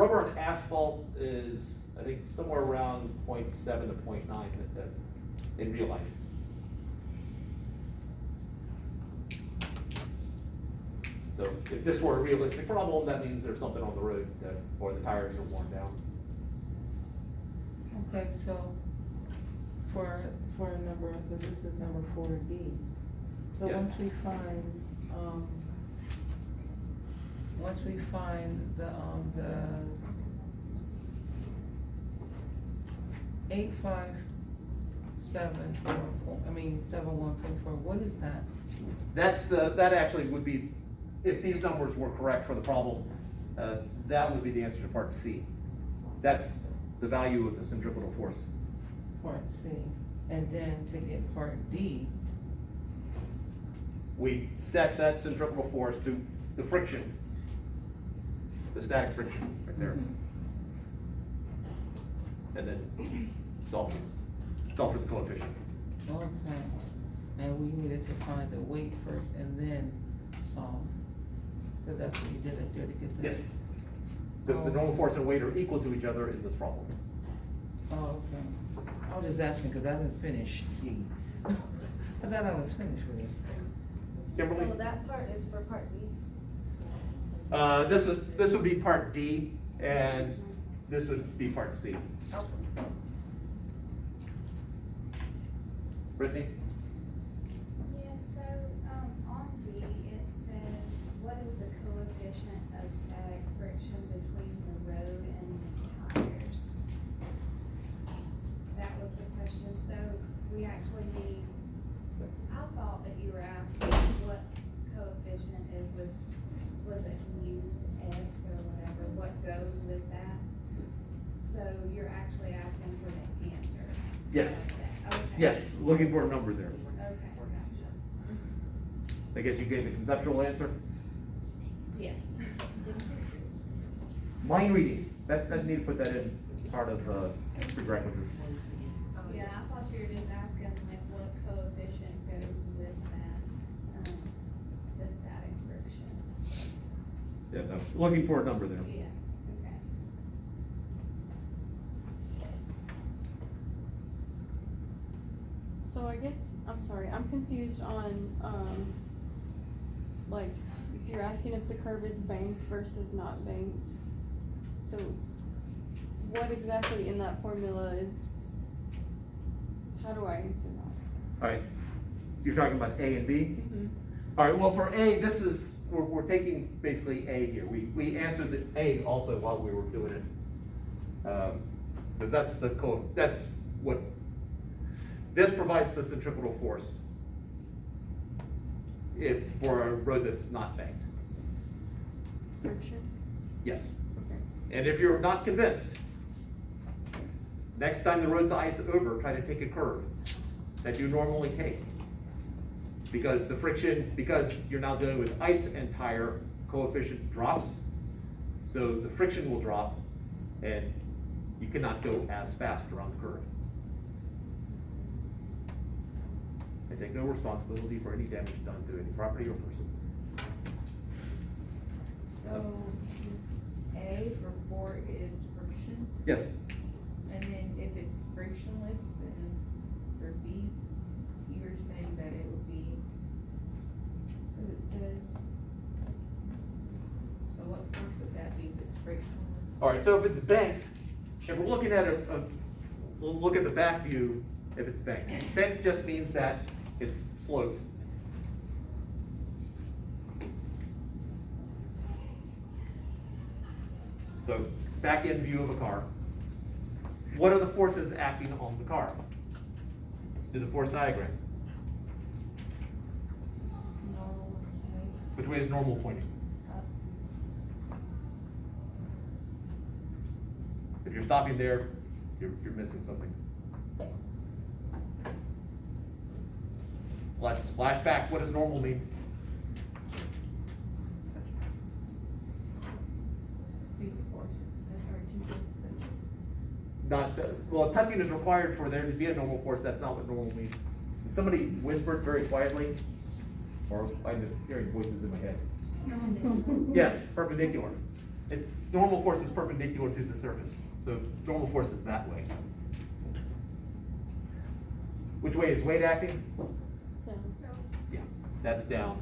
Rubber and asphalt is, I think, somewhere around 0.7 to 0.9 in real life. So if this were a realistic problem, that means there's something on the road that, or the tires are worn down. Okay, so for a number, because this is number 4D. So Yes. once we find the 7144, what is that? That actually would be, if these numbers were correct for the problem, that would be the answer to part C. That's the value of the centripetal force. Part C, and then to get part D, We set that centripetal force to the friction, the static friction right there. And then solve for the coefficient. okay, and we needed to find the weight first and then solve, because that's what you did up there to get the. Yes. Because the normal force and weight are equal to each other in this problem. Oh, okay, I was just asking, because I didn't finish D. I thought I was finished with it. Kimberly? So that part is for part B? This would be part D, and this would be part C. Oh. Brittany? Yes, so, on D, it says, what is the coefficient of static friction between the road and the tires? That was the question, so we actually need, I thought that you were asking what coefficient is with, was it used S or whatever, what goes with that? So you're actually asking for the answer? Yes. Okay. Yes, looking for a number there. Okay, gotcha. I guess you gave a conceptual answer. Yeah. Mind reading, that need to put that in part of prerequisites. Yeah, I thought you were just asking like what coefficient goes with that, the static friction. Yeah, no, looking for a number there. Yeah, okay. So I guess, I'm sorry, I'm confused on, like, if you're asking if the curve is banked versus not banked. So what exactly in that formula is, how do I answer that? All right, you're talking about A and B? Mm-hmm. All right, well, for A, this is, we're taking basically A here. We answered the A also while we were doing it. Because that's that's what, this provides the centripetal force if, for a road that's not banked. Friction? Yes. Okay. And if you're not convinced, next time the road's ice over, try to take a curve that you normally take. Because the friction, because you're now dealing with ice and tire, coefficient drops. So the friction will drop and you cannot go as fast around the curve. I take no responsibility for any damage done to any property or person. So, A for 4 is friction, Yes. and then if it's frictionless, then for B, you were saying that it would be, because it says, so what force would that be if it's frictionless? All right, so if it's banked, if we're looking at we'll look at the back view if it's banked. Banked just means that it's sloped. So back end view of a car. What are the forces acting on the car? Let's do the force diagram. Normal, Which way is normal pointing? up, If you're stopping there, you're missing something. Flash back, what does normal mean? two forces, or two forces. Not, well, touching is required for there to be a normal force, that's not what normal means. Somebody whispered very quietly, or I'm just hearing voices in my head. Yes, perpendicular. Normal force is perpendicular to the surface, so normal force is that way. Which way is weight acting? Down. Yeah, that's down.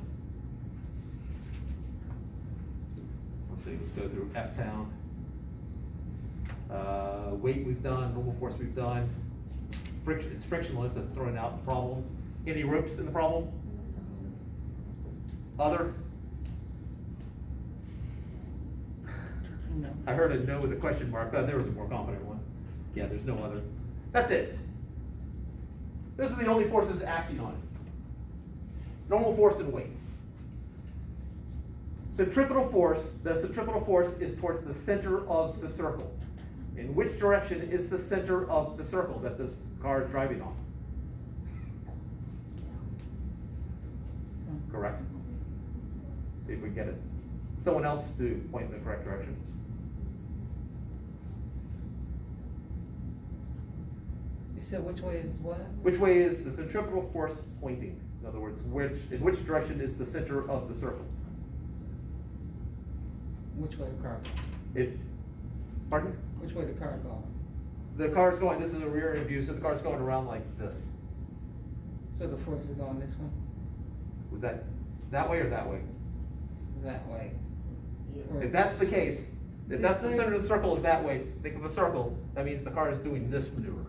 Let's see, let's go through F down. Weight we've done, normal force we've done. Friction, it's frictionless, that's throwing out the problem. Any ropes in the problem? Other? No. I heard a no with a question mark, but there was a more confident one. Yeah, there's no other. That's it. Those are the only forces acting on it. Normal force and weight. Centripetal force, the centripetal force is towards the center of the circle. In which direction is the center of the circle that this car is driving on? Correct? See if we get it. Someone else to point in the correct direction. You said which way is what? Which way is the centripetal force pointing? In other words, in which direction is the center of the circle? Which way the car It, pardon? Which way the car going? The car's going, this is a rear end view, so the car's going around like this. So the force is going this way? Was that way or that way? That way. Or- If that's the case, if that's the It's center like- of the circle is that way, think of a circle, that means the car is doing this maneuver.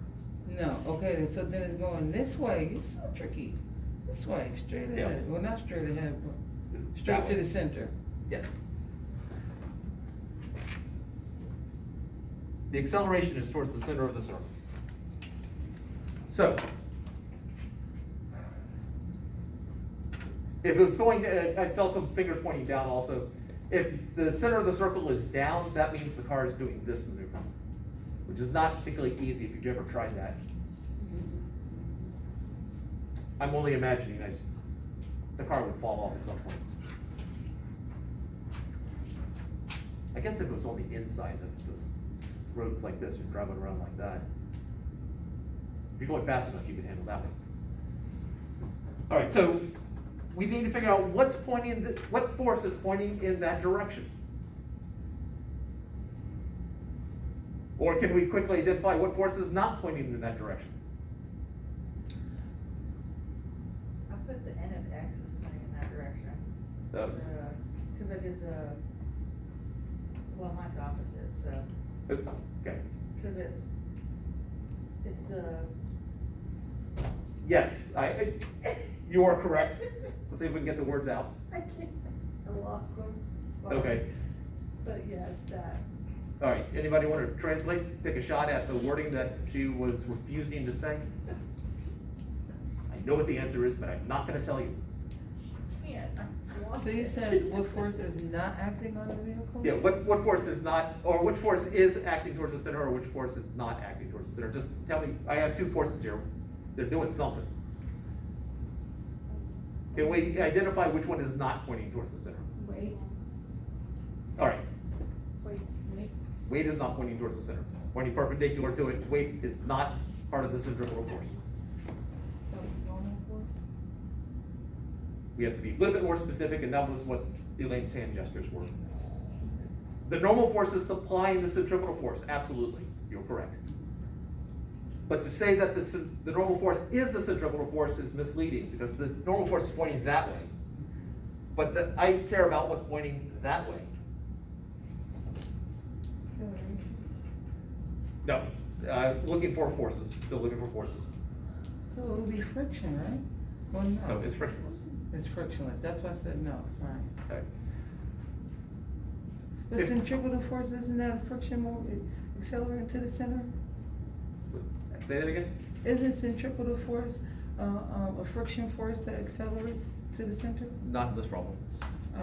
No, okay, then, so then it's going this way, you're so tricky. This way, straight Yeah. ahead, well, not straight ahead, but That straight to way. the center. Yes. The acceleration is towards the center of the circle. So, if it's going, I saw some fingers pointing down also. If the center of the circle is down, that means the car is doing this maneuver, which is not particularly easy if you've ever tried that. I'm only imagining the car would fall off at some point. I guess if it was on the inside of the roads like this, you're driving around like that. If you're going fast enough, you can handle that one. All right, so we need to figure out what force is pointing in that direction. Or can we quickly identify what force is not pointing in that direction? I put the N of X is pointing in that direction. Cause I did well, mine's opposite, so, Okay, cause it's the. yes, you are correct. Let's see if we can get the words out. I can't, I lost them. Sorry. Okay, But yeah, it's that. all right, anybody want to translate, take a shot at the wording that she was refusing to say? I know what the answer is, but I'm not gonna tell you. Can't, I lost So you it. said what force is not acting on the vehicle? Yeah, what force is not, or which force is acting towards the center, or which force is not acting towards the center? Just tell me, I have two forces here, they're doing something. Can we identify which one is not pointing towards the center? Wait, All right, wait. weight is not pointing towards the center, pointing perpendicular to it, weight is not part of the centripetal force. So it's normal force? We have to be a little bit more specific, and that was what Elaine's hand gestures were. The normal force is supplying the centripetal force, absolutely, you're correct. But to say that the normal force is the centripetal force is misleading, because the normal force is pointing that way. But I care about what's pointing that way. No, looking for forces, still looking for forces. So it would be friction, right? Well, No, no, it's frictionless. it's frictionless, that's why I said no, sorry. Okay. But If- centripetal force, isn't that a friction accelerant to the center? Say that again? Isn't centripetal force, a friction force that accelerates to the center? Not in this problem. Oh.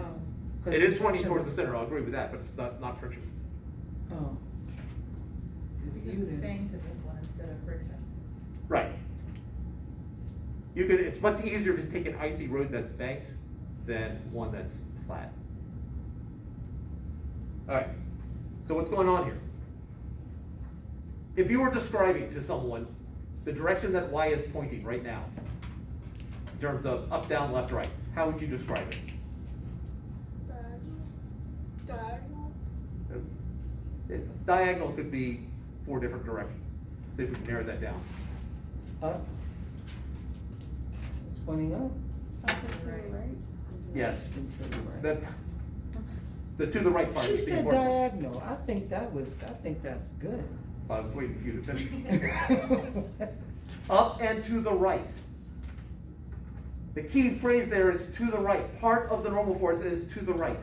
'Cause It it's is pointing friction- towards the center, I'll agree with that, but it's not friction. Oh. It's Because you it's then. bang to this one instead of friction. Right. It's much easier to take an icy road that's banked than one that's flat. All right, so what's going on here? If you were describing to someone the direction that Y is pointing right now, in terms of up, down, left, right, how would you describe it? Diagonal. Diagonal could be 4 different directions. See if we can narrow that down. Up. It's pointing up. Up and to the right? Yes. And to the right. The to the right part She is the said important. diagonal. I think that's good. I was waiting for you to finish. Up and to the right. The key phrase there is to the right. Part of the normal force is to the right.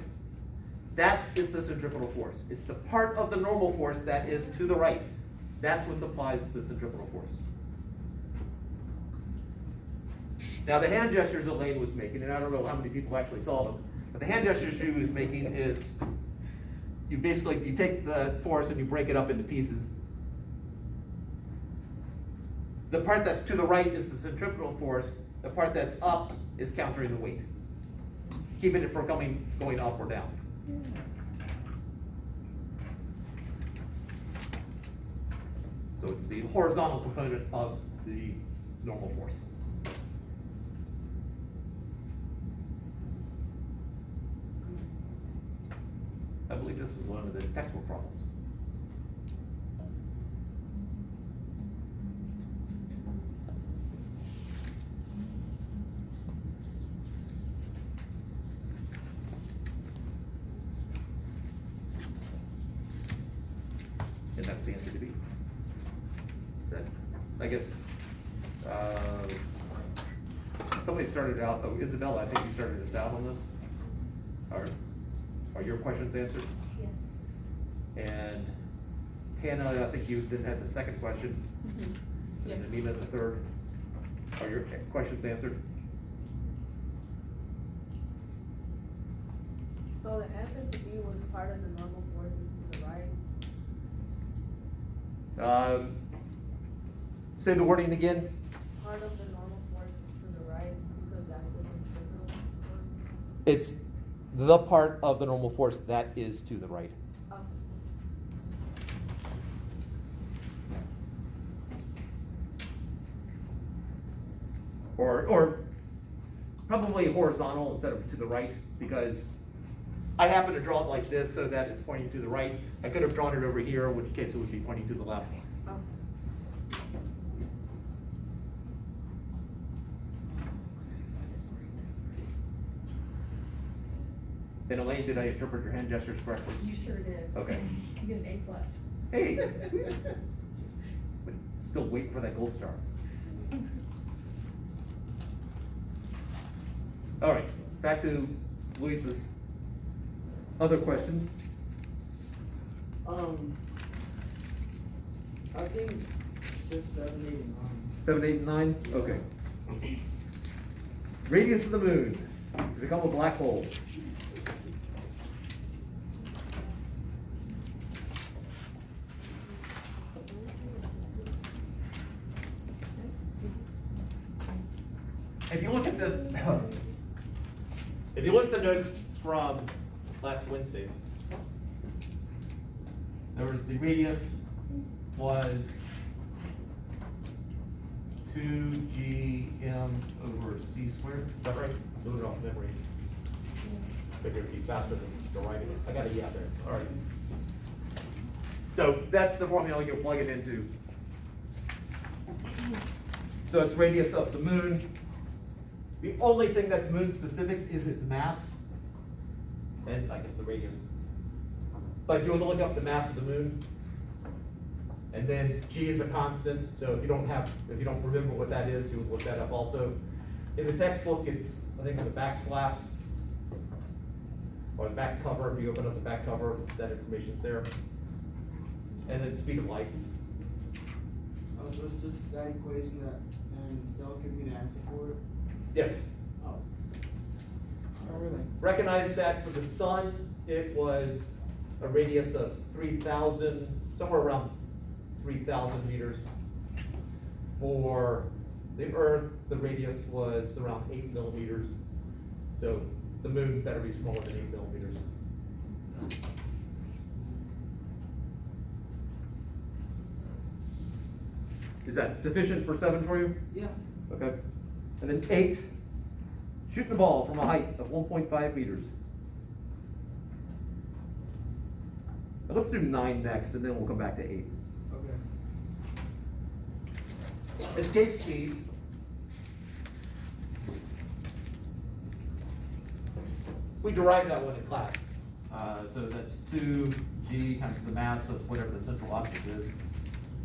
That is the centripetal force. It's the part of the normal force that is to the right. That's what supplies the centripetal force. Now the hand gestures Elaine was making, and I don't know how many people actually saw them, but the hand gestures she was making is, you take the force and you break it up into pieces. The part that's to the right is the centripetal force. The part that's up is countering the weight, keeping it from going up or down. So it's the horizontal component of the normal force. I believe this was one of the textbook problems. And that's the answer to B. That, I guess, somebody started out, oh, Isabella, I think you started us out on this. Are your questions answered? Yes. And Hannah, I think you then had the second question. Yes. And Nina the third. Are your questions answered? So the answer to B was part of the normal forces to the right? Say the wording again. Part of the normal forces to the right, because that's the centripetal force. It's the part of the normal force that is to the right. Okay. Or probably horizontal instead of to the right, because I happen to draw it like this so that it's pointing to the right. I could have drawn it over here, in which case it would be pointing to the left. Okay. And Elaine, did I interpret your hand gestures correctly? You sure did. Okay. You get an A+. Hey. But still waiting for that gold star. All right, back to Luis's other questions. I think just 7, 8, and 9. 7, 8, and 9? Okay. Radius of the moon to become a black hole. If you look at the notes from last Wednesday, there was the radius was 2gm over c squared. Is that right? Doing it off memory. Figured it'd be faster than writing it. I got a yeah there. All right. So that's the formula you'll plug it into. So it's radius of the moon. The only thing that's moon specific is its mass, and I guess the radius. But you want to look up the mass of the moon, and then g is a constant. So if you don't remember what that is, you would look that up also. In the textbook, it's I think on the back flap or the back cover. If you open up the back cover, that information's there. And then speed of light. Oh, so it's just that equation and they'll give me the answer for it? Yes. Oh. Oh, really? Recognize that for the sun, it was a radius of 3,000, somewhere around 3,000 meters. For the Earth, the radius was around 8 millimeters. So the moon better be smaller than 8 millimeters. Is that sufficient for 7 for you? Yeah. Okay. And then 8, shooting a ball from a height of 1.5 meters. let's do 9 next, and then we'll come back to 8. Okay. Escape speed. We derived that one in class. So that's 2g times the mass of whatever the central object is,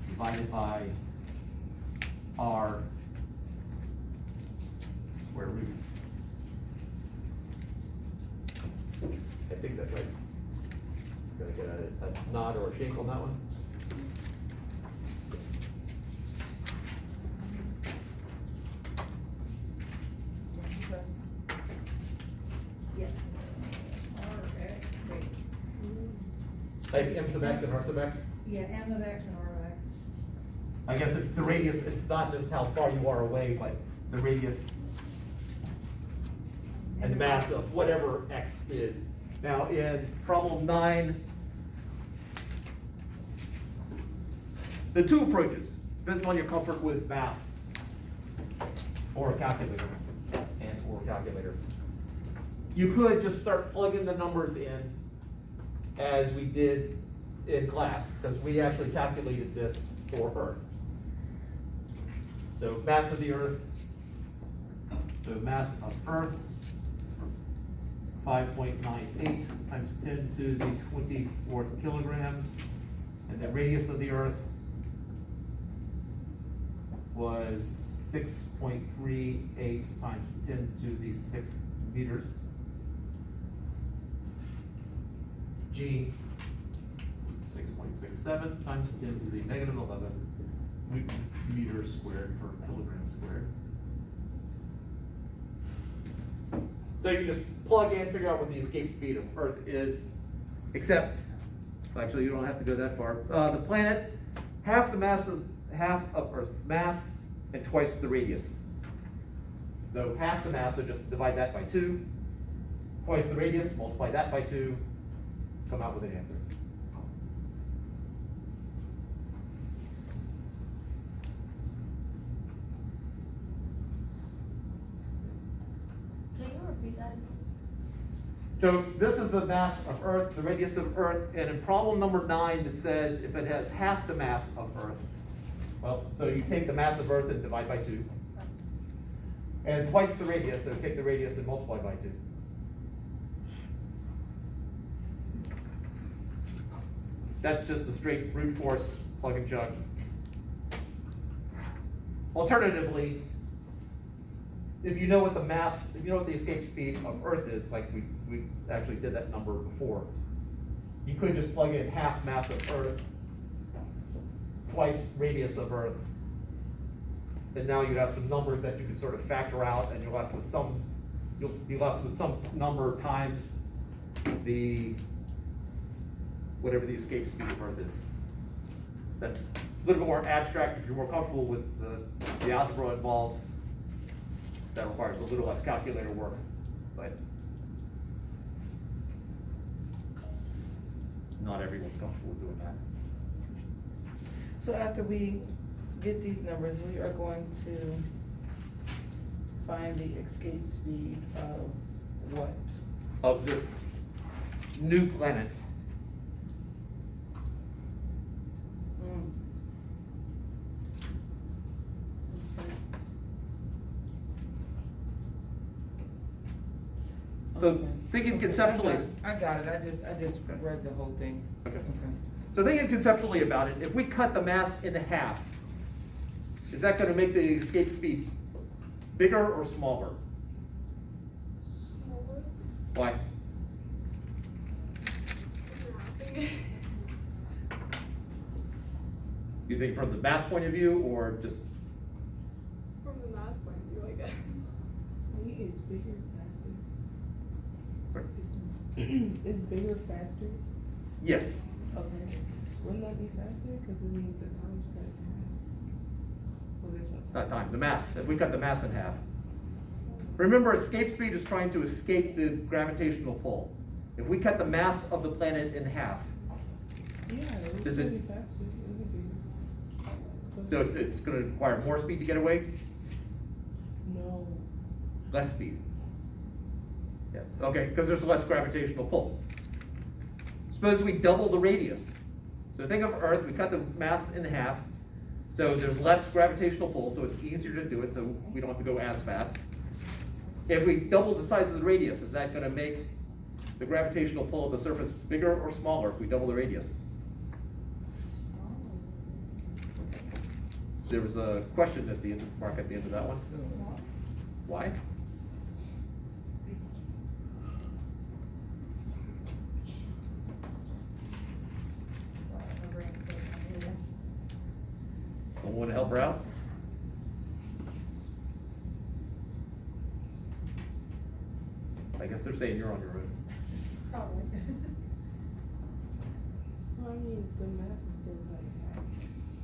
divided by r square root. I think that's right. Gotta get a nod or a shake on that one. Yeah. R X, wait, Like m sub x and r sub x? yeah, M of X and R of X. I guess it's the radius, it's not just how far you are away, but the radius and the mass of whatever x is. Now, in problem 9, the two approaches, depends on your comfort with math or a calculator, or calculator. You could just start plugging the numbers in as we did in class, because we actually calculated this for Earth. So mass of the Earth, so mass of Earth, 5.98 times 10 to the 24th kilograms, and the radius of the Earth was 6.38 times 10 to the 6th meters. G, 6.67 times 10 to the negative 11 meters squared per kilogram squared. So you can just plug in, figure out what the escape speed of Earth is, except, actually you don't have to go that far. The planet, half of Earth's mass and twice the radius. So half the mass, so just divide that by 2, twice the radius, multiply that by 2, come out with an answer. Can you repeat that? So this is the mass of Earth, the radius of Earth, and in problem number 9 it says if it has half the mass of Earth, well, so you take the mass of Earth and divide by 2, and twice the radius, so take the radius and multiply by 2. That's just the straight brute force plug and chug. Alternatively, if you know what the mass, if you know what the escape speed of Earth is, like we actually did that number before, you could just plug in half mass of Earth, twice radius of Earth, and now you have some numbers that you can sort of factor out, and you're left with some number times the whatever the escape speed of Earth is. That's a little bit more abstract. If you're more comfortable with the algebra involved, that requires a little less calculator work, but not everyone's comfortable with doing that. So after we get these numbers, we are going to find the escape speed of what? Of this new planet. Mm. So Okay. thinking Okay, conceptually. I got it, I just read the whole thing. Okay. So thinking conceptually about it, if we cut the mass in half, is that gonna make the escape speed bigger or smaller? Smaller. Why? You think from the math point of view, or just, From the math point of view, I guess. It's bigger, faster. It's bigger, faster. yes, Okay. Wouldn't that be faster? Because it means the time's cut in half. Well, there's no not time, the mass, if we cut the mass in half. Remember, escape speed is trying to escape the gravitational pull. If we cut the mass of the planet in half, Yeah, it would Does still it- be faster. It would be. so it's gonna require more speed to get away, No. less speed. Yeah, okay, because there's less gravitational pull. Suppose we double the radius. So think of Earth, we cut the mass in half, so there's less gravitational pull, so it's easier to do it, so we don't have to go as fast. If we double the size of the radius, is that gonna make the gravitational pull of the surface bigger or smaller if we double the radius? There was a question at the end, Mark, at the end of that one. Why? Sorry, my brain came on. Someone want to help her out? I guess they're saying you're on your own. Probably. Well, I mean, the mass is still like half,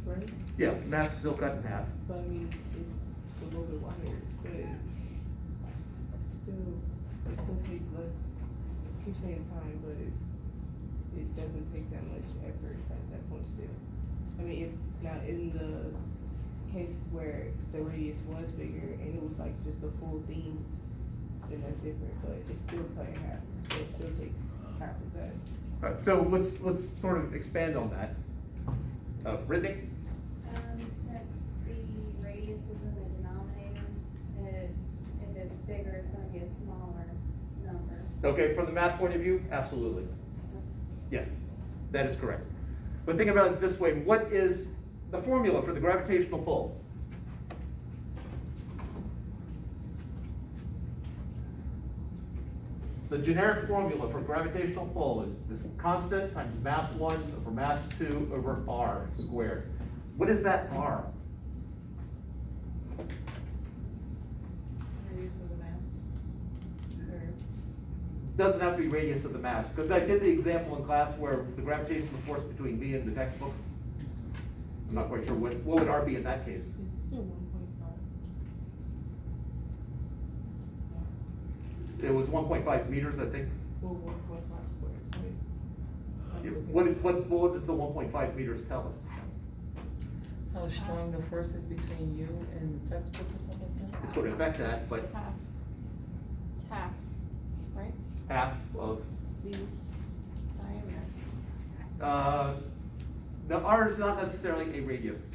right? Yeah, mass is still cut in half. But I mean, it's a little bit wider, but still, it still takes less, I keep saying time, but it doesn't take that much effort at that point still. I mean, if, now in the case where the radius was bigger and it was like just the full thing, then that's different, but it's still cut in half, so it still takes half of that. All right, so let's sort of expand on that. Brittany? Since the radius is in the denominator, if it's bigger, it's gonna be a smaller number. Okay, from the math point of view, absolutely. Yes, that is correct. But think about it this way, what is the formula for the gravitational pull? The generic formula for gravitational pull is this constant times mass 1 over mass 2 over r squared. What is that r? Radius of the mass. Or, Doesn't have to be radius of the mass, because I did the example in class where the gravitational force between me and the textbook. I'm not quite sure, what would r be in that case? Is it still 1.5? It was 1.5 meters, I think. Well, 1.5 squared, right? What does the 1.5 meters tell us? How strong the force is between you and the textbook or something like that? It's going to affect that, but It's half. It's half, right? half of, These diameter. the r is not necessarily a radius.